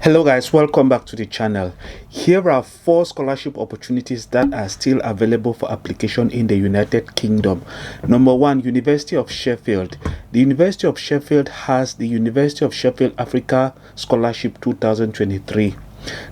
Hello guys, welcome back to the channel. Here are 4 scholarship opportunities that are still available for application in the United Kingdom. Number 1, University of Sheffield. The University of Sheffield has the University of Sheffield Africa Scholarship 2023.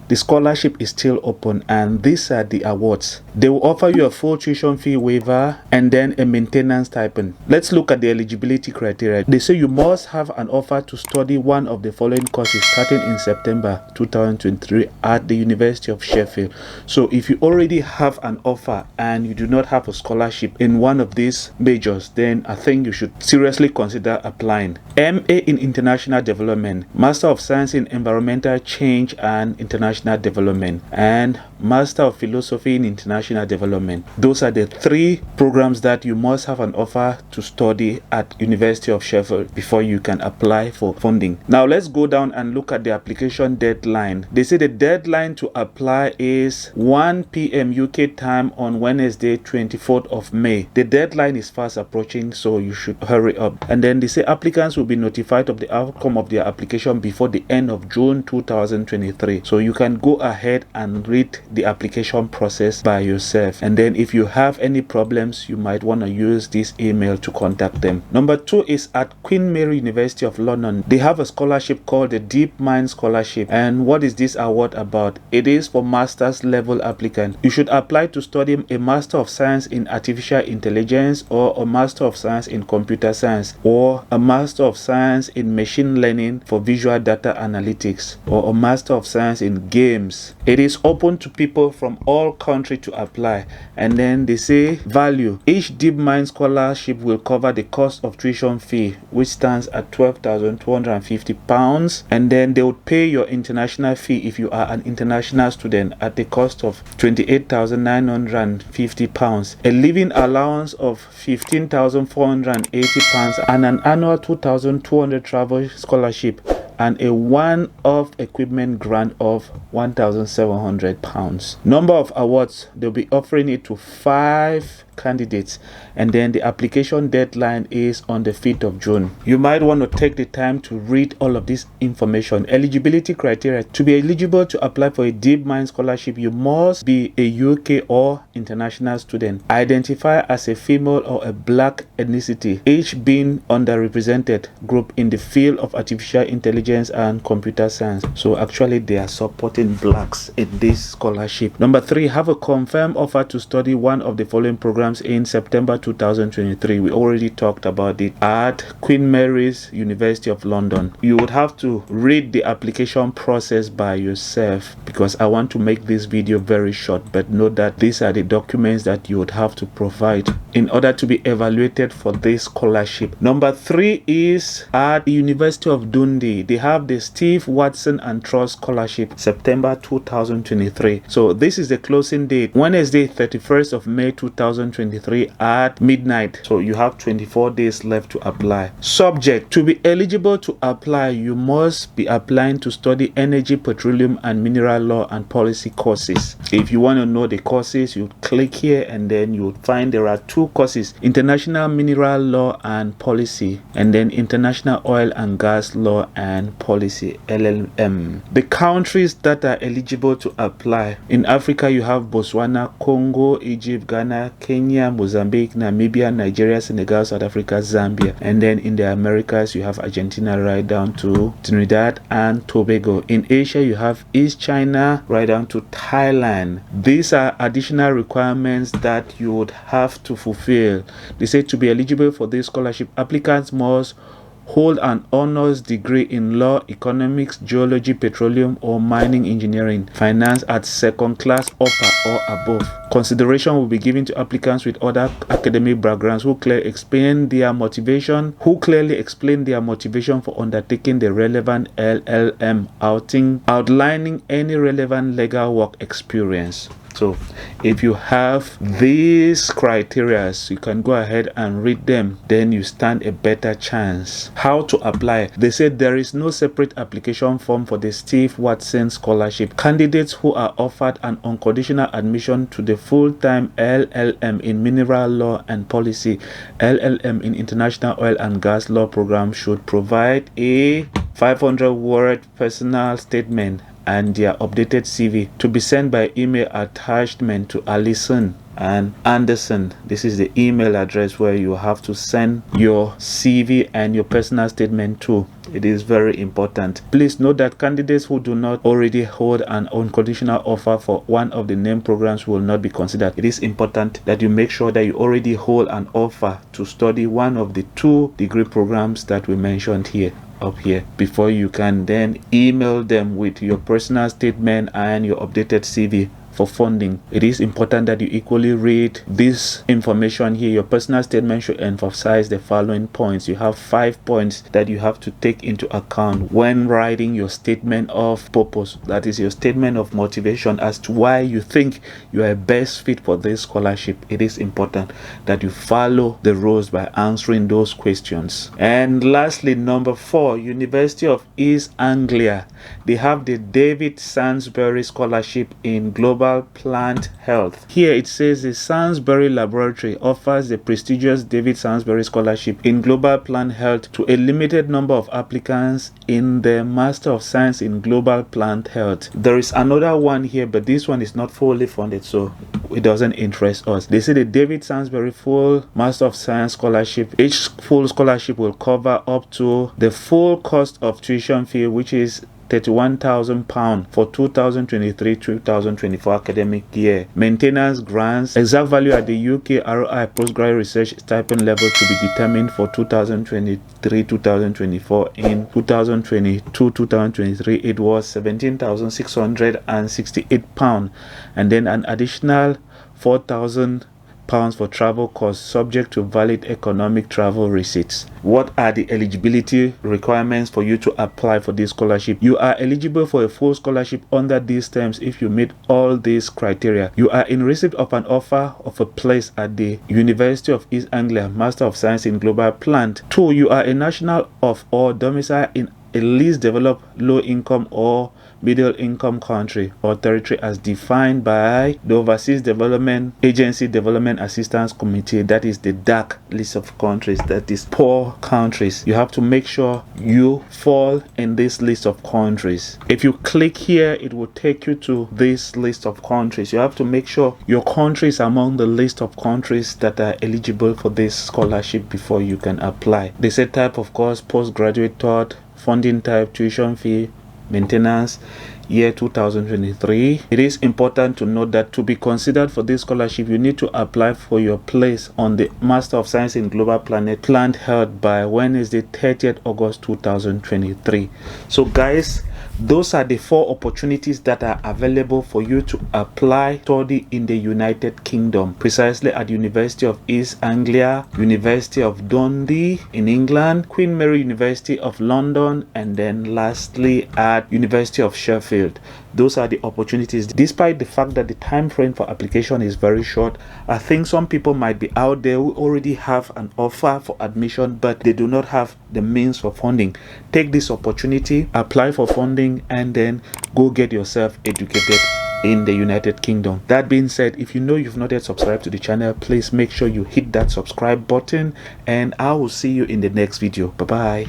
The scholarship is still open and these are the awards. They will offer you a full tuition fee waiver and then a maintenance stipend. Let's look at the eligibility criteria. They say you must have an offer to study one of the following courses starting in September 2023 at the University of Sheffield. So if you already have an offer and you do not have a scholarship in one of these majors, then I think you should seriously consider applying. MA in International Development, Master of Science in Environmental Change and International Development, and Master of Philosophy in International Development. Those are the 3 programs that you must have an offer to study at University of Sheffield before you can apply for funding. Now let's go down and look at the application deadline. They say the deadline to apply is 1 p.m. UK time on Wednesday 24th of May. The deadline is fast approaching, so you should hurry up. And then they say applicants will be notified of the outcome of their application before the end of June 2023. So you can go ahead and read the application process by yourself, and then if you have any problems you might want to use this email to contact them. Number 2 is at Queen Mary University of London. They have a scholarship called the Deep Mind Scholarship. And what is this award about? It is for master's level applicant. You should apply to study a Master of Science in Artificial Intelligence, or a Master of Science in Computer Science, or a Master of Science in Machine Learning for Visual Data Analytics, or a Master of Science in Games. It is open to people from all countries to apply. And then they say value. Each Deep Mind scholarship will cover the cost of tuition fee, which stands at £12,250, and then they would pay your international fee if you are an international student at the cost of £28,950, a living allowance of £15,480, and an annual £2,200 travel scholarship, and a one-off equipment grant of £1,700. Number of awards, they'll be offering it to 5 candidates, and then the application deadline is on the 5th of June. You might want to take the time to read all of this information. Eligibility criteria. To be eligible to apply for a Deep Mind scholarship, you must be a UK or international student, identify as a female or a black ethnicity, each being underrepresented group in the field of artificial intelligence and computer science. So actually they are supporting blacks in this scholarship. Number 3, have a confirmed offer to study one of the following programs in September 2023. We already talked about it at Queen Mary's University of London. You would have to read the application process by yourself because I want to make this video very short, but note that these are the documents that you would have to provide in order to be evaluated for this scholarship. Number 3 is at the University of Dundee. They have the Steve Watson and Trust Scholarship, September 2023. So this is the closing date, Wednesday 31st of May 2023 at midnight. So you have 24 days left to apply. Subject: to be eligible to apply, you must be applying to study energy, petroleum and mineral law and policy courses. If you want to know the courses, you click here and then you will find there are 2 courses: international mineral law and policy, and then international oil and gas law and policy, LLM. The countries that are eligible to apply: in Africa you have Botswana, Congo, Egypt, Ghana, Kenya, Mozambique, Namibia, Nigeria, Senegal, South Africa, Zambia. And then in the Americas you have Argentina right down to Trinidad and Tobago. In Asia you have East China right down to Thailand. These are additional requirements that you would have to fulfill. They say to be eligible for this scholarship, applicants must hold an honors degree in law, economics, geology, petroleum or mining engineering, finance at 2nd class upper or above. Consideration will be given to applicants with other academic backgrounds who clearly explain their motivation for undertaking the relevant LLM, outlining any relevant legal work experience. So if you have these criteria, you can go ahead and read them, then you stand a better chance. How to apply? They said there is no separate application form for the Steve Watson Scholarship. Candidates who are offered an unconditional admission to the full-time LLM in mineral law and policy, LLM in international oil and gas law program should provide a 500-word personal statement and their updated CV to be sent by email attachment to Allison and Anderson. This is the email address where you have to send your CV and your personal statement to. It is very important. Please note that candidates who do not already hold an unconditional offer for one of the named programs will not be considered. It is important that you make sure that you already hold an offer to study one of the 2 degree programs that we mentioned here up here before you can then email them with your personal statement and your updated CV for funding. It is important that you equally read this information here. Your personal statement should emphasize the following points. You have 5 points that you have to take into account when writing your statement of purpose. That is your statement of motivation as to why you think you are best fit for this scholarship. It is important that you follow the rules by answering those questions. And lastly, number 4, University of East Anglia. They have the David Sainsbury Scholarship in Global Plant Health. Here it says the Sainsbury Laboratory offers the prestigious David Sainsbury Scholarship in Global Plant Health to a limited number of applicants in the Master of Science in Global Plant Health. There is another one here, but this one is not fully funded, so it doesn't interest us. They say the David Sainsbury full Master of Science Scholarship. Each full scholarship will cover up to the full cost of tuition fee, which is £31,000 for 2023-2024 academic year. Maintenance grants, exact value at the UK ROI postgraduate research stipend level to be determined for 2023-2024. In 2022-2023 it was £17,668, and then an additional £4,000 for travel costs subject to valid economic travel receipts. What are the eligibility requirements for you to apply for this scholarship? You are eligible for a full scholarship under these terms if you meet all these criteria. You are in receipt of an offer of a place at the University of East Anglia Master of Science in Global Plant. 2, you are a national of or domicile in a least developed, low income or middle income country or territory as defined by the Overseas Development Agency Development Assistance Committee. That is the DAC list of countries, that is poor countries. You have to make sure you fall in this list of countries. If you click here, it will take you to this list of countries. You have to make sure your country is among the list of countries that are eligible for this scholarship before you can apply. They say type of course, postgraduate thought, funding type, tuition fee, maintenance, year 2023. It is important to note that to be considered for this scholarship, you need to apply for your place on the Master of Science in Global Plant Health by Wednesday 30th August 2023. So guys, those are the 4 opportunities that are available for you to apply study in the United Kingdom, precisely at University of East Anglia, University of Dundee in England, Queen Mary University of London, and then lastly at University of Sheffield. Those are the opportunities. Despite the fact that the time frame for application is very short, I think some people might be out there who already have an offer for admission, but they do not have the means for funding. Take this opportunity, apply for funding, and then go get yourself educated in the United Kingdom. That being said, if you know you've not yet subscribed to the channel, please make sure you hit that subscribe button, and I will see you in the next video. Bye bye.